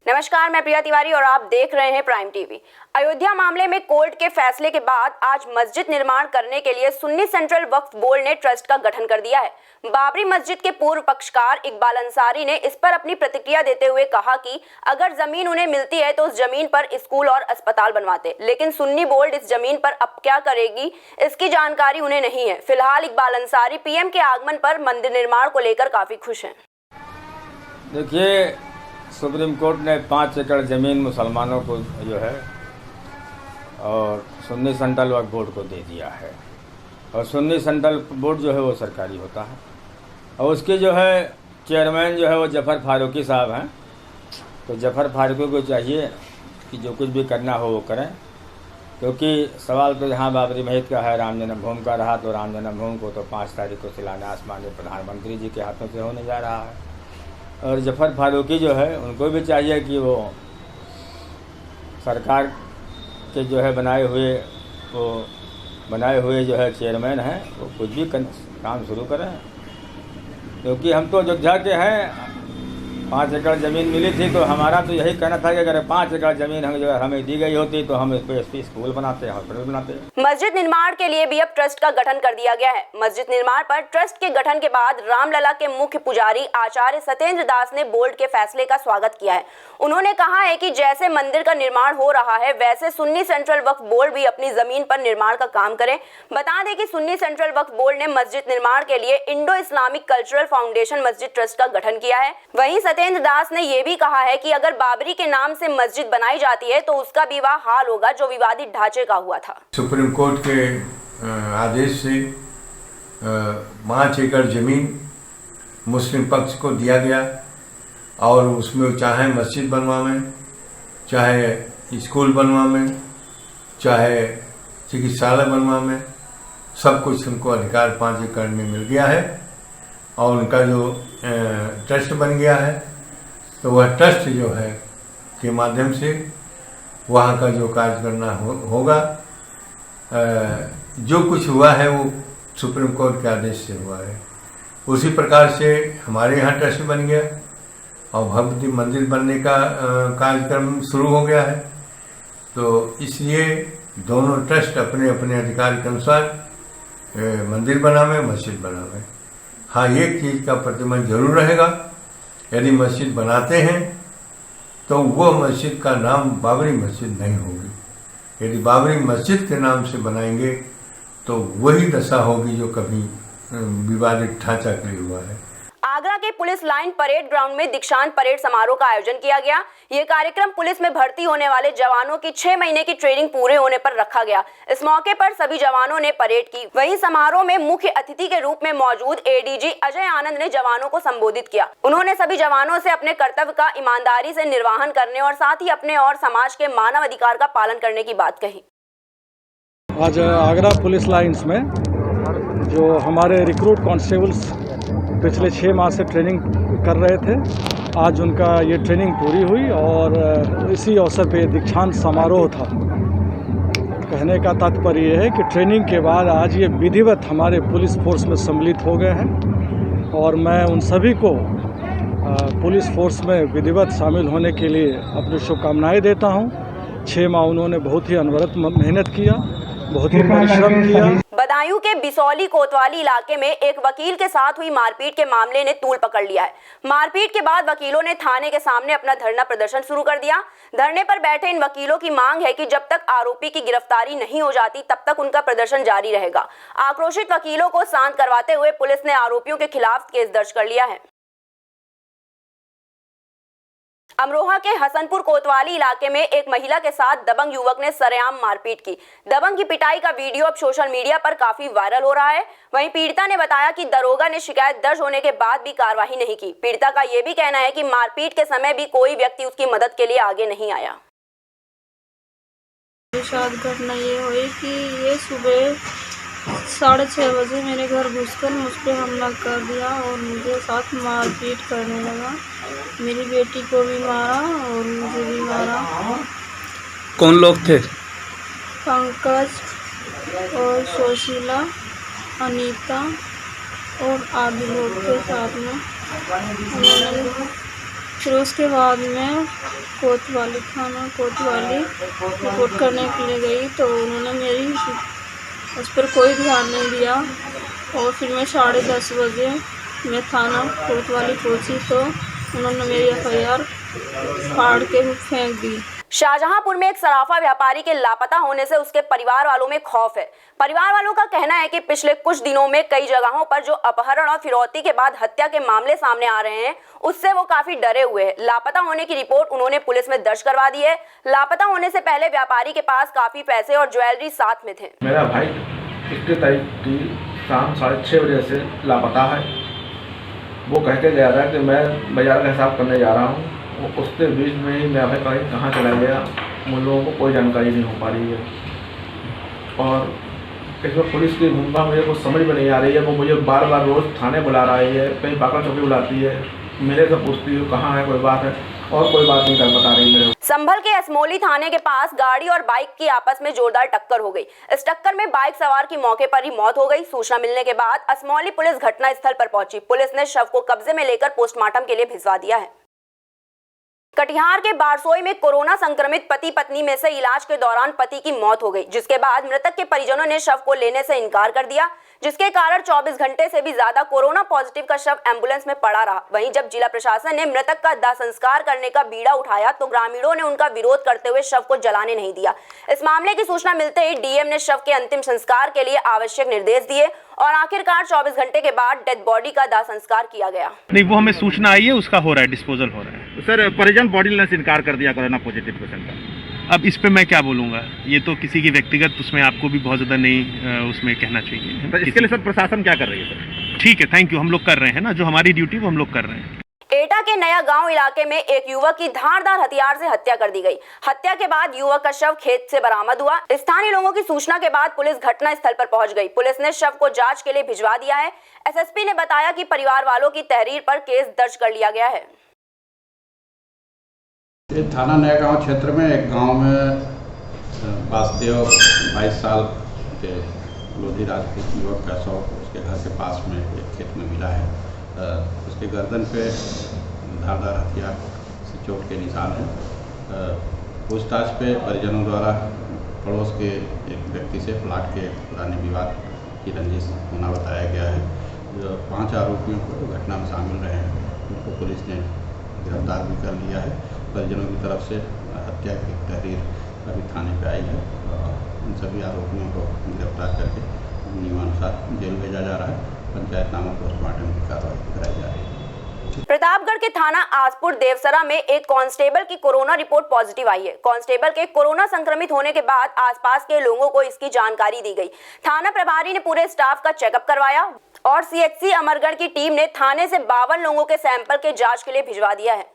नमस्कार, मैं प्रिया तिवारी और आप देख रहे हैं प्राइम टीवी। अयोध्या मामले में कोर्ट के फैसले के बाद आज मस्जिद निर्माण करने के लिए सुन्नी सेंट्रल वक्फ बोर्ड ने ट्रस्ट का गठन कर दिया है। बाबरी मस्जिद के पूर्व पक्षकार इकबाल अंसारी ने इस पर अपनी प्रतिक्रिया देते हुए कहा कि अगर जमीन उन्हें मिलती है तो उस जमीन पर स्कूल और अस्पताल बनवाते, लेकिन सुन्नी बोर्ड इस जमीन पर अब क्या करेगी इसकी जानकारी उन्हें नहीं है। फिलहाल इकबाल अंसारी पीएम के आगमन पर मंदिर निर्माण को लेकर काफी खुश हैं। देखिए, सुप्रीम कोर्ट ने 5 एकड़ ज़मीन मुसलमानों को जो है और सुन्नी सेंट्रल वक्फ बोर्ड को दे दिया है। और सुन्नी सेंट्रल बोर्ड जो है वो सरकारी होता है और उसके जो है चेयरमैन जो है वो जफ़र फारूकी साहब हैं। तो जफ़र फारूकी को चाहिए कि जो कुछ भी करना हो वो करें, क्योंकि सवाल तो यहाँ बाबरी मस्जिद का है, राम जन्मभूमि का रहा तो राम जन्मभूमि को तो 5 तारीख को शिलान्यास माननीय प्रधानमंत्री जी के हाथों से होने जा रहा है। और जफ़र फारूकी जो है उनको भी चाहिए कि वो सरकार के जो है बनाए हुए जो है चेयरमैन हैं वो कुछ भी काम शुरू करें, क्योंकि हम तो अयोध्या के हैं। 5 एकड़ ज़मीन मिली थी तो हमारा तो यही कहना था कि अगर 5 एकड़ ज़मीन हमें दी गई होती तो हम इस पर स्कूल बनाते, हॉस्पिटल बनाते। मस्जिद निर्माण के लिए भी अब ट्रस्ट का गठन कर दिया गया है। मस्जिद निर्माण पर ट्रस्ट के गठन के बाद रामलला के मुख्य पुजारी आचार्य सत्येंद्र दास ने बोर्ड के फैसले का स्वागत किया है। उन्होंने कहा है कि जैसे मंदिर का निर्माण हो रहा है वैसे सुन्नी सेंट्रल वक्फ बोर्ड भी अपनी जमीन पर निर्माण का काम करे। बता दें कि सुन्नी सेंट्रल वक्फ बोर्ड ने मस्जिद निर्माण के लिए इंडो इस्लामिक कल्चरल फाउंडेशन मस्जिद ट्रस्ट का गठन किया है। वहीं सत्येंद्र दास ने यह भी कहा है कि अगर बाबरी के नाम से मस्जिद बनाई जाती है तो उसका भी वह हाल होगा जो विवादित ढांचे का हुआ था। सुप्रीम कोर्ट के आदेश से 5 एकड़ जमीन मुस्लिम पक्ष को दिया गया और उसमें चाहे मस्जिद बनवावें, चाहे स्कूल बनवावें, चाहे चिकित्सालय बनवावें, सब कुछ उनको अधिकार 5 एकड़ में मिल गया है। और उनका जो ट्रस्ट बन गया है तो वह ट्रस्ट जो है के माध्यम से वहाँ का जो कार्य करना होगा। जो कुछ हुआ है वो सुप्रीम कोर्ट के आदेश से हुआ है। उसी प्रकार से हमारे यहाँ ट्रस्ट बन गया और भव्य मंदिर बनने का कार्यक्रम शुरू हो गया है। तो इसलिए दोनों ट्रस्ट अपने अपने अधिकार के अनुसार मंदिर बनावे, मस्जिद बनावे। हाँ, एक चीज़ का प्रतिबंध जरूर रहेगा, यदि मस्जिद बनाते हैं तो वो मस्जिद का नाम बाबरी मस्जिद नहीं होगी। यदि बाबरी मस्जिद के नाम से बनाएंगे तो वही दशा होगी जो कभी विवादित ढांचा के लिए हुआ है। आगरा के पुलिस लाइन परेड ग्राउंड में दीक्षांत परेड समारोह का आयोजन किया गया। ये कार्यक्रम पुलिस में भर्ती होने वाले जवानों की 6 महीने की ट्रेनिंग पूरे होने पर रखा गया। इस मौके पर सभी जवानों ने परेड की। वहीं समारोह में मुख्य अतिथि के रूप में मौजूद एडीजी अजय आनंद ने जवानों को संबोधित किया। उन्होंने सभी जवानों से अपने कर्तव्य का ईमानदारी से निर्वहन करने और साथ ही अपने और समाज के मानव अधिकार का पालन करने की बात कही। आज आगरा पुलिस लाइन्स में जो हमारे रिक्रूट कांस्टेबल्स पिछले 6 माह से ट्रेनिंग कर रहे थे, आज उनका ये ट्रेनिंग पूरी हुई और इसी अवसर पे दीक्षांत समारोह था। कहने का तात्पर्य ये है कि ट्रेनिंग के बाद आज ये विधिवत हमारे पुलिस फोर्स में सम्मिलित हो गए हैं और मैं उन सभी को पुलिस फोर्स में विधिवत शामिल होने के लिए अपनी शुभकामनाएं देता हूं। 6 माह उन्होंने बहुत ही अनवरत मेहनत किया, बहुत ही परिश्रम किया। बदायूं के बिसौली कोतवाली इलाके में एक वकील के साथ हुई मारपीट के मामले ने तूल पकड़ लिया है। मारपीट के बाद वकीलों ने थाने के सामने अपना धरना प्रदर्शन शुरू कर दिया। धरने पर बैठे इन वकीलों की मांग है कि जब तक आरोपी की गिरफ्तारी नहीं हो जाती तब तक उनका प्रदर्शन जारी रहेगा। आक्रोशित वकीलों को शांत करवाते हुए पुलिस ने आरोपियों के खिलाफ केस दर्ज कर लिया है। अमरोहा के हसनपुर कोतवाली इलाके में एक महिला के साथ दबंग युवक ने सरेआम मारपीट की। दबंग की पिटाई का वीडियो अब सोशल मीडिया पर काफी वायरल हो रहा है। वहीं पीड़िता ने बताया कि दरोगा ने शिकायत दर्ज होने के बाद भी कार्रवाई नहीं की। पीड़िता का यह भी कहना है कि मारपीट के समय भी कोई व्यक्ति उसकी मदद के लिए आगे नहीं आया। घटना ये हुई कि ये सुबह 6:30 बजे मेरे घर घुसकर मुझ पर हमला कर दिया और मुझे साथ मारपीट करने लगा। मेरी बेटी को भी मारा और मुझे भी मारा। कौन लोग थे? पंकज और सुशीला, अनीता और आदि लोग के साथ में। उन्होंने फिर उसके बाद में कोतवाली थाना कोतवाली रिपोर्ट करने के लिए गई तो उन्होंने मेरी उस पर कोई ध्यान नहीं दिया और फिर मैं 10:30 बजे मैं थाना कोतवाली पहुंची तो उन्होंने मेरी FIR फाड़ के फेंक दी। शाहजहांपुर में एक सराफा व्यापारी के लापता होने से उसके परिवार वालों में खौफ है। परिवार वालों का कहना है कि पिछले कुछ दिनों में कई जगहों पर जो अपहरण और फिरौती के बाद हत्या के मामले सामने आ रहे हैं उससे वो काफी डरे हुए हैं। लापता होने की रिपोर्ट उन्होंने पुलिस में दर्ज करवा दी है। लापता होने से पहले व्यापारी के पास काफी पैसे और ज्वेलरी साथ में थे। मेरा भाई 21 तारीख की शाम 6:30 बजे से लापता है। वो कह के गया था कि मैं बाजार का हिसाब करने जा रहा हूँ। उसके बीच में ही मैं भाई कहाँ चला गया उन लोगों को कोई जानकारी नहीं हो पा रही है और इसमें पुलिस की भूमिका मुझे कुछ समझ में नहीं आ रही है। वो मुझे बार बार रोज़ थाने बुला रही है, कहीं बाकड़ चौकी बुलाती है, मेरे से पूछती है कहाँ है कोई बात है और कोई बात नहीं कर बता रही मेरे। संभल के असमोली थाने के पास गाड़ी और बाइक की आपस में जोरदार टक्कर हो गई। इस टक्कर में बाइक सवार की मौके पर ही मौत हो गई। सूचना मिलने के बाद असमोली पुलिस घटना स्थल पर पहुंची। पुलिस ने शव को कब्जे में लेकर पोस्टमार्टम के लिए भिजवा दिया है। कटिहार के बारसोई में कोरोना संक्रमित पति पत्नी में से इलाज के दौरान पति की मौत हो गई, जिसके बाद मृतक के परिजनों ने शव को लेने से इनकार कर दिया, जिसके कारण 24 घंटे से भी ज्यादा कोरोना पॉजिटिव का शव एम्बुलेंस में पड़ा रहा। वहीं जब जिला प्रशासन ने मृतक का दाह संस्कार करने का बीड़ा उठाया तो ग्रामीणों ने उनका विरोध करते हुए शव को जलाने नहीं दिया। इस मामले की सूचना मिलते ही डीएम ने शव के अंतिम संस्कार के लिए आवश्यक निर्देश दिए और आखिरकार 24 घंटे के बाद डेड बॉडी का दाह संस्कार किया गया। नहीं, वो हमें सूचना आई है, उसका हो रहा है, डिस्पोजल हो रहा है। सर परिजन बॉडी लेने से इनकार कर दिया कोरोना पॉजिटिव पेशेंट का। अब इस पे मैं क्या बोलूँगा, ये तो किसी की व्यक्तिगत, उसमें आपको भी बहुत ज़्यादा नहीं उसमें कहना चाहिए। तो इसके लिए सर प्रशासन क्या कर रही है सर? ठीक है, थैंक यू, हम लोग कर रहे हैं ना, जो हमारी ड्यूटी वो हम लोग कर रहे हैं। एटा के नया गांव इलाके में एक युवक की धारदार हथियार से हत्या कर दी गई। हत्या के बाद युवक का शव खेत से बरामद हुआ। स्थानीय लोगों की सूचना के बाद पुलिस घटना स्थल पर पहुंच गई। पुलिस ने शव को जांच के लिए भिजवा दिया है। एसएसपी ने बताया कि परिवार वालों की तहरीर पर केस दर्ज कर लिया गया है। थाना नया गांव क्षेत्र में एक गांव में वासुदेव 22 साल के लोधी राज के युवक का शव उसके घर के पास में एक खेत में मिला है। उसके गर्दन पे धारदार हथियार से चोट के निशान है। पूछताछ पे परिजनों द्वारा पड़ोस के एक व्यक्ति से प्लाट के पुराने विवाद की रंजिश होना बताया गया है। जो 5 आरोपियों को घटना में शामिल रहे हैं उनको पुलिस ने गिरफ्तार भी कर लिया है। परिजनों की तरफ से हत्या की तहरीर अभी थाने पे आई है। इन सभी आरोपियों को गिरफ्तार करके नियमानुसार जेल भेजा जा रहा है। पंचायतनामा पोस्टमार्टम की कार्रवाई कराई जा रही है। प्रतापगढ़ के थाना आसपुर देवसरा में एक कांस्टेबल की कोरोना रिपोर्ट पॉजिटिव आई है। कांस्टेबल के कोरोना संक्रमित होने के बाद आसपास के लोगों को इसकी जानकारी दी गई। थाना प्रभारी ने पूरे स्टाफ का चेकअप करवाया और CHC अमरगढ़ की टीम ने थाने से 52 लोगों के सैंपल के जांच के लिए भिजवा दिया है।